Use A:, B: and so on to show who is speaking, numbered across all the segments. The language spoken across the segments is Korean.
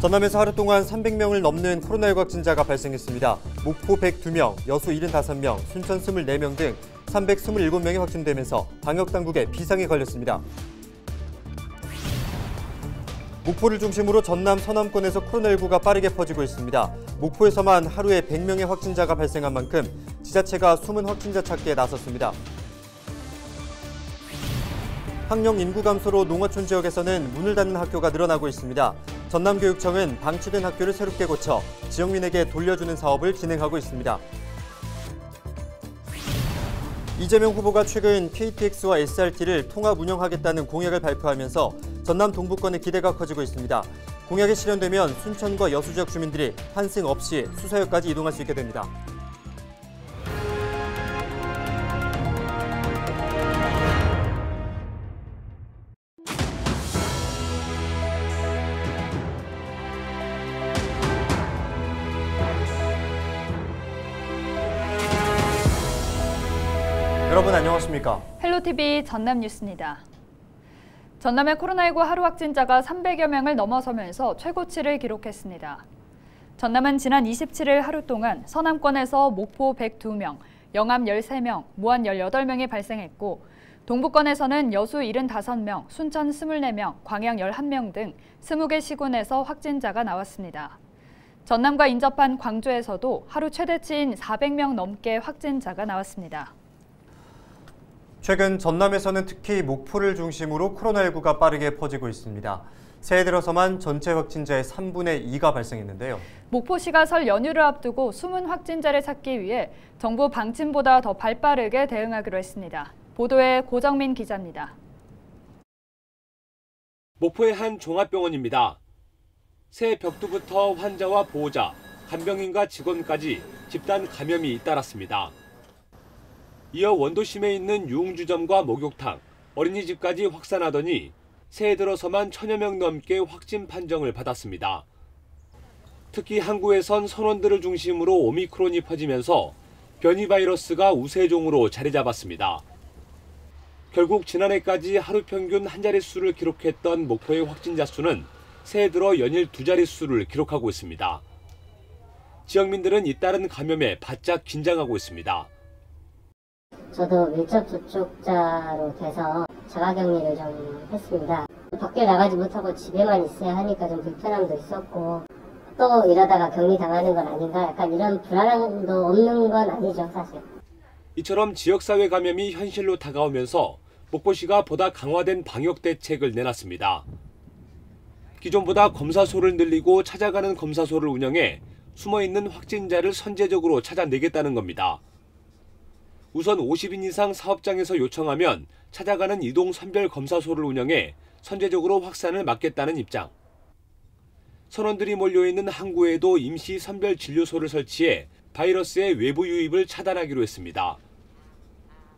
A: 전남에서 하루 동안 300명을 넘는 코로나19 확진자가 발생했습니다. 목포 102명, 여수 75명, 순천 24명 등 327명이 확진되면서 방역당국에 비상이 걸렸습니다. 목포를 중심으로 전남 서남권에서 코로나19가 빠르게 퍼지고 있습니다. 목포에서만 하루에 100명의 확진자가 발생한 만큼 지자체가 숨은 확진자 찾기에 나섰습니다. 학령 인구 감소로 농어촌 지역에서는 문을 닫는 학교가 늘어나고 있습니다. 전남교육청은 방치된 학교를 새롭게 고쳐 지역민에게 돌려주는 사업을 진행하고 있습니다. 이재명 후보가 최근 KTX와 SRT를 통합 운영하겠다는 공약을 발표하면서 전남 동부권의 기대가 커지고 있습니다. 공약이 실현되면 순천과 여수 지역 주민들이 환승 없이 수서역까지 이동할 수 있게 됩니다. 여러분 안녕하십니까?
B: 헬로티비 전남 뉴스입니다. 전남의 코로나19 하루 확진자가 300여 명을 넘어서면서 최고치를 기록했습니다. 전남은 지난 27일 하루 동안 서남권에서 목포 102명, 영암 13명, 무안 18명이 발생했고 동부권에서는 여수 75명, 순천 24명, 광양 11명 등 20개 시군에서 확진자가 나왔습니다. 전남과 인접한 광주에서도 하루 최대치인 400명 넘게 확진자가 나왔습니다.
A: 최근 전남에서는 특히 목포를 중심으로 코로나19가 빠르게 퍼지고 있습니다. 새해 들어서만 전체 확진자의 3분의 2가 발생했는데요.
B: 목포시가 설 연휴를 앞두고 숨은 확진자를 찾기 위해 정부 방침보다 더 발빠르게 대응하기로 했습니다. 보도에 고정민 기자입니다.
C: 목포의 한 종합병원입니다. 새해 벽두부터 환자와 보호자, 간병인과 직원까지 집단 감염이 잇따랐습니다. 이어 원도심에 있는 유흥주점과 목욕탕, 어린이집까지 확산하더니 새해 들어서만 1000여 명 넘게 확진 판정을 받았습니다. 특히 항구에선 선원들을 중심으로 오미크론이 퍼지면서 변이 바이러스가 우세종으로 자리 잡았습니다. 결국 지난해까지 하루 평균 한 자릿수를 기록했던 목포의 확진자 수는 새해 들어 연일 두 자릿수를 기록하고 있습니다. 지역민들은 잇따른 감염에 바짝 긴장하고 있습니다.
D: 저도 밀접 접촉자로 돼서 자가격리를 좀 했습니다. 밖에 나가지 못하고 집에만 있어야 하니까 좀 불편함도 있었고 또 이러다가 격리당하는 건 아닌가 약간 이런 불안함도 없는 건 아니죠, 사실.
C: 이처럼 지역사회 감염이 현실로 다가오면서 목포시가 보다 강화된 방역 대책을 내놨습니다. 기존보다 검사소를 늘리고 찾아가는 검사소를 운영해 숨어있는 확진자를 선제적으로 찾아내겠다는 겁니다. 우선 50인 이상 사업장에서 요청하면 찾아가는 이동 선별 검사소를 운영해 선제적으로 확산을 막겠다는 입장. 선원들이 몰려있는 항구에도 임시 선별 진료소를 설치해 바이러스의 외부 유입을 차단하기로 했습니다.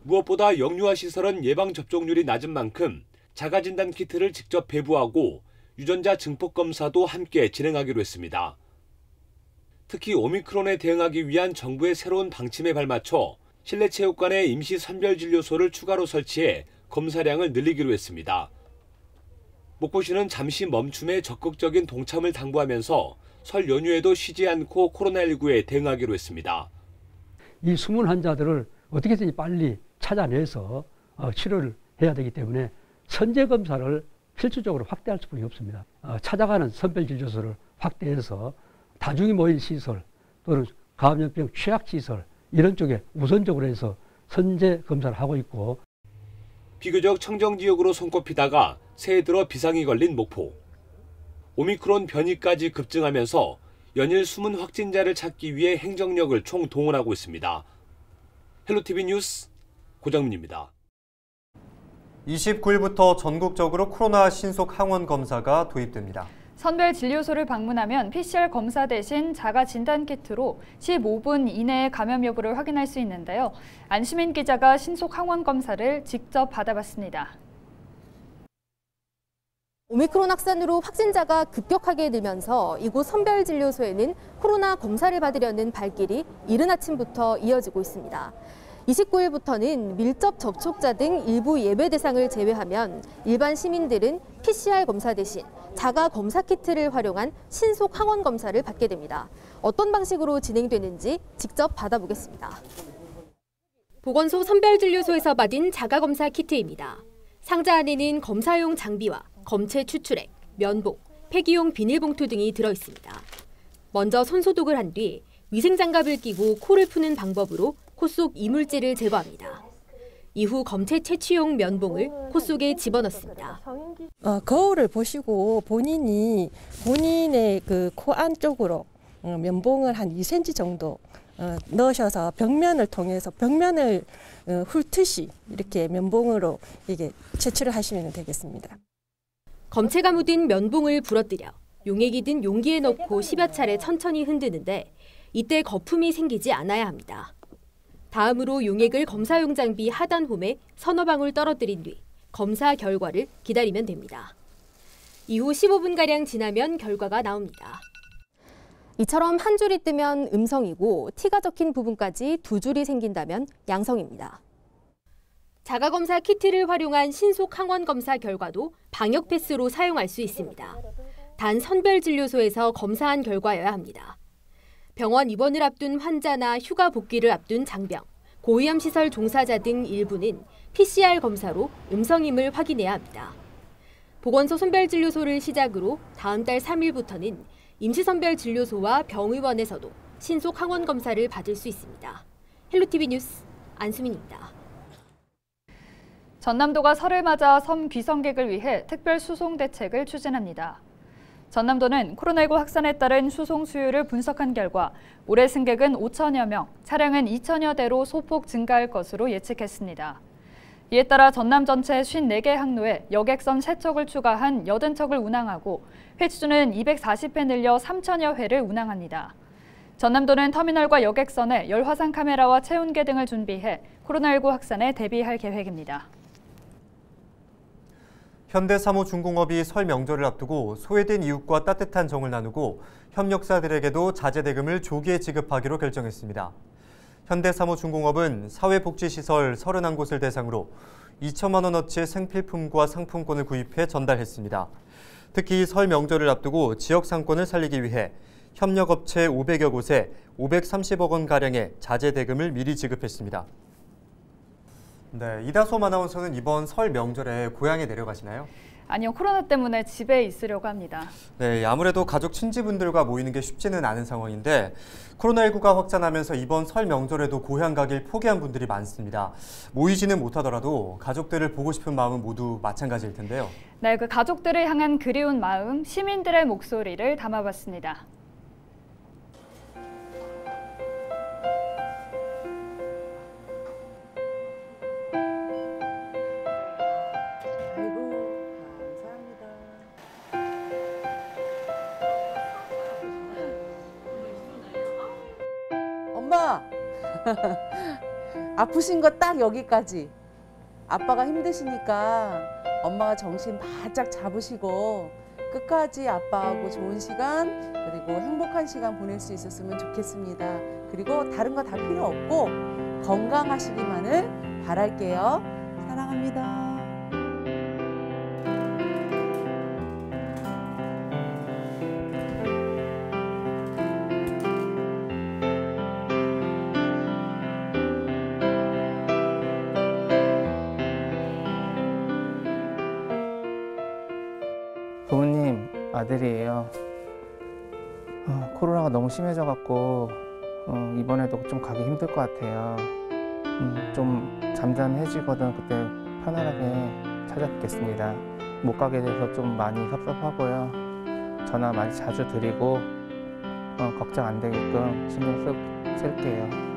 C: 무엇보다 영유아 시설은 예방 접종률이 낮은 만큼 자가진단 키트를 직접 배부하고 유전자 증폭 검사도 함께 진행하기로 했습니다. 특히 오미크론에 대응하기 위한 정부의 새로운 방침에 발맞춰 실내체육관에 임시 선별진료소를 추가로 설치해 검사량을 늘리기로 했습니다. 목포시는 잠시 멈춤에 적극적인 동참을 당부하면서 설 연휴에도 쉬지 않고 코로나19에 대응하기로 했습니다.
E: 이 숨은 환자들을 어떻게든지 빨리 찾아내서 치료를 해야 되기 때문에 선제 검사를 필수적으로 확대할 수밖에 없습니다. 찾아가는 선별진료소를 확대해서 다중이 모인 시설 또는 감염병 취약시설 이런 쪽에 우선적으로 해서 선제 검사를 하고 있고.
C: 비교적 청정지역으로 손꼽히다가 새해 들어 비상이 걸린 목포. 오미크론 변이까지 급증하면서 연일 숨은 확진자를 찾기 위해 행정력을 총동원하고 있습니다. 헬로티비 뉴스 고정민입니다.
A: 29일부터 전국적으로 코로나 신속 항원 검사가 도입됩니다.
B: 선별진료소를 방문하면 PCR 검사 대신 자가진단키트로 15분 이내에 감염 여부를 확인할 수 있는데요. 안시민 기자가 신속 항원 검사를 직접 받아봤습니다.
F: 오미크론 확산으로 확진자가 급격하게 늘면서 이곳 선별진료소에는 코로나 검사를 받으려는 발길이 이른 아침부터 이어지고 있습니다. 29일부터는 밀접 접촉자 등 일부 예외 대상을 제외하면 일반 시민들은 PCR 검사 대신 자가 검사 키트를 활용한 신속 항원 검사를 받게 됩니다. 어떤 방식으로 진행되는지 직접 받아보겠습니다. 보건소 선별진료소에서 받은 자가 검사 키트입니다. 상자 안에는 검사용 장비와 검체 추출액, 면봉, 폐기용 비닐봉투 등이 들어 있습니다. 먼저 손 소독을 한 뒤 위생장갑을 끼고 코를 푸는 방법으로 코 속 이물질을 제거합니다. 이후 검체 채취용 면봉을 코 속에 집어넣습니다.
G: 거울을 보시고 본인의 그 코 안쪽으로 면봉을 한 2cm 정도 넣으셔서 벽면을 통해서 벽면을 훑듯이 이렇게 면봉으로 이게 채취를 하시면 되겠습니다.
F: 검체가 묻은 면봉을 부러뜨려 용액이 든 용기에 넣고 10여 차례 천천히 흔드는데 이때 거품이 생기지 않아야 합니다. 다음으로 용액을 검사용 장비 하단 홈에 서너 방울 떨어뜨린 뒤 검사 결과를 기다리면 됩니다. 이후 15분가량 지나면 결과가 나옵니다. 이처럼 한 줄이 뜨면 음성이고 T가 적힌 부분까지 두 줄이 생긴다면 양성입니다. 자가검사 키트를 활용한 신속 항원 검사 결과도 방역 패스로 사용할 수 있습니다. 단 선별진료소에서 검사한 결과여야 합니다. 병원 입원을 앞둔 환자나 휴가 복귀를 앞둔 장병, 고위험 시설 종사자 등 일부는 PCR 검사로 음성임을 확인해야 합니다. 보건소 선별진료소를 시작으로 다음 달 3일부터는 임시선별진료소와 병의원에서도 신속 항원 검사를 받을 수 있습니다. 헬로티비 뉴스 안수민입니다.
B: 전남도가 설을 맞아 섬 귀성객을 위해 특별 수송 대책을 추진합니다. 전남도는 코로나19 확산에 따른 수송 수요를 분석한 결과 올해 승객은 5천여 명, 차량은 2천여 대로 소폭 증가할 것으로 예측했습니다. 이에 따라 전남 전체 54개 항로에 여객선 3척을 추가한 80척을 운항하고 회 수준은 240회 늘려 3천여 회를 운항합니다. 전남도는 터미널과 여객선에 열화상 카메라와 체온계 등을 준비해 코로나19 확산에 대비할 계획입니다.
A: 현대사무중공업이 설 명절을 앞두고 소외된 이웃과 따뜻한 정을 나누고 협력사들에게도 자재대금을 조기에 지급하기로 결정했습니다. 현대사무중공업은 사회복지시설 31곳을 대상으로 2천만 원어치의 생필품과 상품권을 구입해 전달했습니다. 특히 설 명절을 앞두고 지역 상권을 살리기 위해 협력업체 500여 곳에 530억 원가량의 자재대금을 미리 지급했습니다. 네, 이다솜 아나운서는 이번 설 명절에 고향에 내려가시나요?
B: 아니요, 코로나 때문에 집에 있으려고 합니다.
A: 네, 아무래도 가족 친지분들과 모이는 게 쉽지는 않은 상황인데 코로나19가 확산하면서 이번 설 명절에도 고향 가길 포기한 분들이 많습니다. 모이지는 못하더라도 가족들을 보고 싶은 마음은 모두 마찬가지일 텐데요.
B: 네, 그 가족들을 향한 그리운 마음, 시민들의 목소리를 담아봤습니다.
H: 엄마! 아프신 거 딱 여기까지. 아빠가 힘드시니까 엄마가 정신 바짝 잡으시고 끝까지 아빠하고 좋은 시간 그리고 행복한 시간 보낼 수 있었으면 좋겠습니다. 그리고 다른 거 다 필요 없고 건강하시기만을 바랄게요. 사랑합니다.
I: 부모님 아들이에요. 코로나가 너무 심해져갖고 이번에도 좀 가기 힘들 것 같아요. 좀 잠잠해지거든 그때 편안하게 찾아뵙겠습니다. 못 가게 돼서 좀 많이 섭섭하고요. 전화 많이 자주 드리고 걱정 안 되게끔 신경 쓸게요.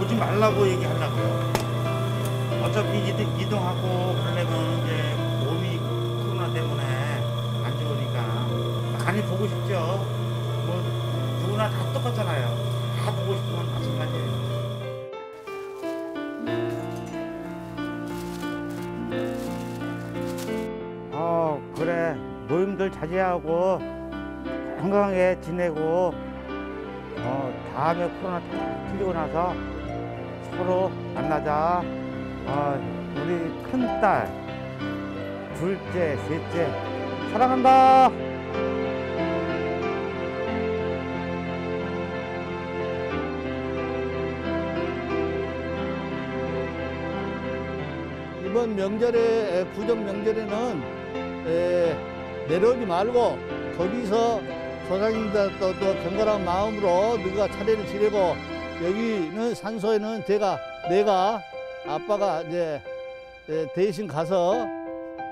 J: 오지 말라고 얘기하려고요. 어차피 이동하고 그러려면 이제 몸이 코로나 때문에 안 좋으니까 많이 보고 싶죠. 뭐 누구나 다 똑같잖아요. 다 보고 싶으면 마찬가지예요. 자제하고 건강하게 지내고 다음에 코로나 풀리고 나서 서로 만나자. 우리 큰딸, 둘째, 셋째 사랑한다.
K: 이번 명절에 구정 명절에는 내려오지 말고 거기서 조상님들 또 경건한 마음으로 너가 차례를 지내고 여기는 산소에는 내가 아빠가 이제 대신 가서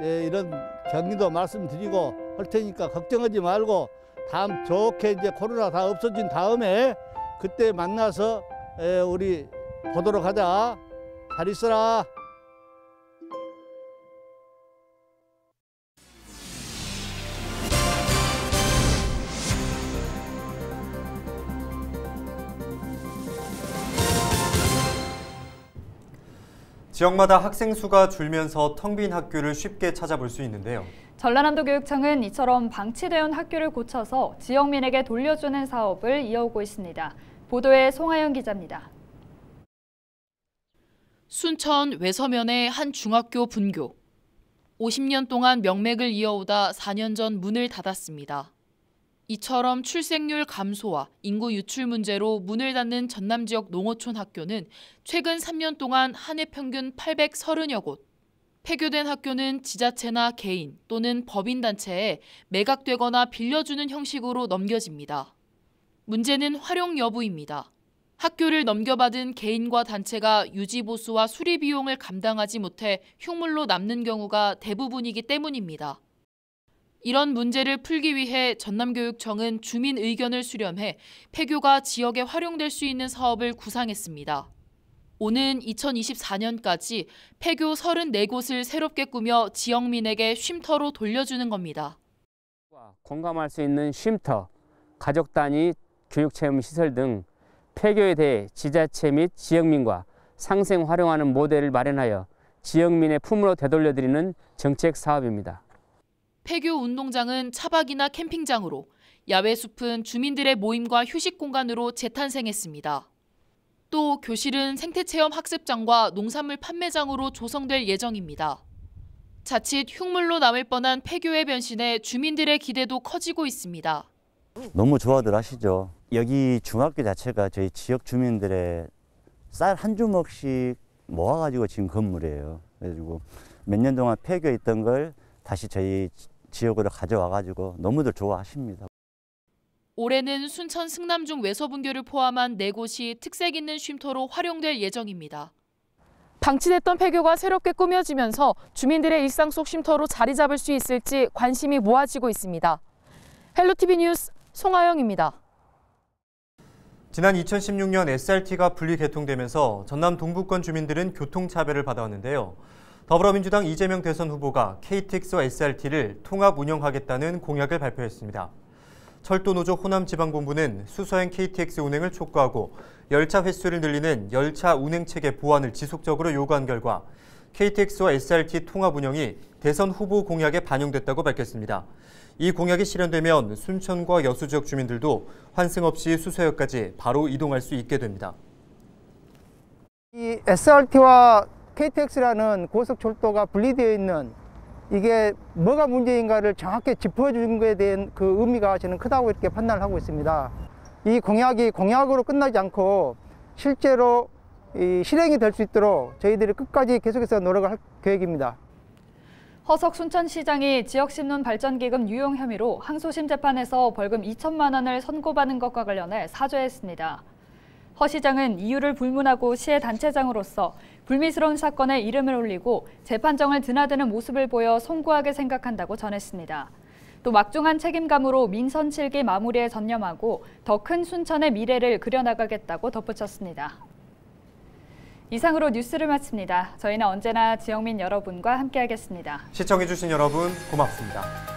K: 이런 격리도 말씀드리고 할 테니까 걱정하지 말고 다음 좋게 이제 코로나 다 없어진 다음에 그때 만나서 우리 보도록 하자. 잘 있어라.
A: 지역마다 학생 수가 줄면서 텅 빈 학교를 쉽게 찾아볼 수 있는데요.
B: 전라남도 교육청은 이처럼 방치되어 온 학교를 고쳐서 지역민에게 돌려주는 사업을 이어오고 있습니다. 보도에 송하영 기자입니다.
L: 순천 외서면의 한 중학교 분교. 50년 동안 명맥을 이어오다 4년 전 문을 닫았습니다. 이처럼 출생률 감소와 인구 유출 문제로 문을 닫는 전남 지역 농어촌 학교는 최근 3년 동안 한 해 평균 830여 곳. 폐교된 학교는 지자체나 개인 또는 법인단체에 매각되거나 빌려주는 형식으로 넘겨집니다. 문제는 활용 여부입니다. 학교를 넘겨받은 개인과 단체가 유지보수와 수리 비용을 감당하지 못해 흉물로 남는 경우가 대부분이기 때문입니다. 이런 문제를 풀기 위해 전남교육청은 주민 의견을 수렴해 폐교가 지역에 활용될 수 있는 사업을 구상했습니다. 오는 2024년까지 폐교 34곳을 새롭게 꾸며 지역민에게 쉼터로 돌려주는 겁니다.
M: 공감할 수 있는 쉼터, 가족 단위 교육체험 시설 등 폐교에 대해 지자체 및 지역민과 상생 활용하는 모델을 마련하여 지역민의 품으로 되돌려드리는 정책 사업입니다.
L: 폐교 운동장은 차박이나 캠핑장으로, 야외 숲은 주민들의 모임과 휴식 공간으로 재탄생했습니다. 또 교실은 생태체험 학습장과 농산물 판매장으로 조성될 예정입니다. 자칫 흉물로 남을 뻔한 폐교의 변신에 주민들의 기대도 커지고 있습니다.
N: 너무 좋아들 하시죠. 여기 중학교 자체가 저희 지역 주민들의 쌀 한 주먹씩 모아가지고 지은 건물이에요. 그래가지고 몇 년 동안 폐교했던 걸 다시 저희 지역으로 가져와가지고 너무들 좋아하십니다.
L: 올해는 순천 승남중 외서분교를 포함한 4곳이 특색 있는 쉼터로 활용될 예정입니다. 방치됐던 폐교가 새롭게 꾸며지면서 주민들의 일상 속 쉼터로 자리 잡을 수 있을지 관심이 모아지고 있습니다. 헬로티비 뉴스 송하영입니다.
A: 지난 2016년 SRT가 분리 개통되면서 전남 동부권 주민들은 교통차별을 받아왔는데요. 더불어민주당 이재명 대선 후보가 KTX와 SRT를 통합 운영하겠다는 공약을 발표했습니다. 철도노조 호남지방본부는 수서행 KTX 운행을 촉구하고 열차 횟수를 늘리는 열차 운행체계 보완을 지속적으로 요구한 결과 KTX와 SRT 통합 운영이 대선 후보 공약에 반영됐다고 밝혔습니다. 이 공약이 실현되면 순천과 여수 지역 주민들도 환승 없이 수서역까지 바로 이동할 수 있게 됩니다.
O: 이 SRT와 KTX라는 고속철도가 분리되어 있는 이게 뭐가 문제인가를 정확히 짚어준 것에 대한 그 의미가 저는 크다고 이렇게 판단을 하고 있습니다. 이 공약이 공약으로 끝나지 않고 실제로 실행이 될 수 있도록 저희들이 끝까지 계속해서 노력을 할 계획입니다.
B: 허석 순천시장이 지역신문 발전기금 유용 혐의로 항소심 재판에서 벌금 2천만 원을 선고받은 것과 관련해 사죄했습니다. 허 시장은 이유를 불문하고 시의 단체장으로서 불미스러운 사건에 이름을 올리고 재판정을 드나드는 모습을 보여 송구하게 생각한다고 전했습니다. 또 막중한 책임감으로 민선 7기 마무리에 전념하고 더 큰 순천의 미래를 그려나가겠다고 덧붙였습니다. 이상으로 뉴스를 마칩니다. 저희는 언제나 지역민 여러분과 함께하겠습니다.
A: 시청해주신 여러분 고맙습니다.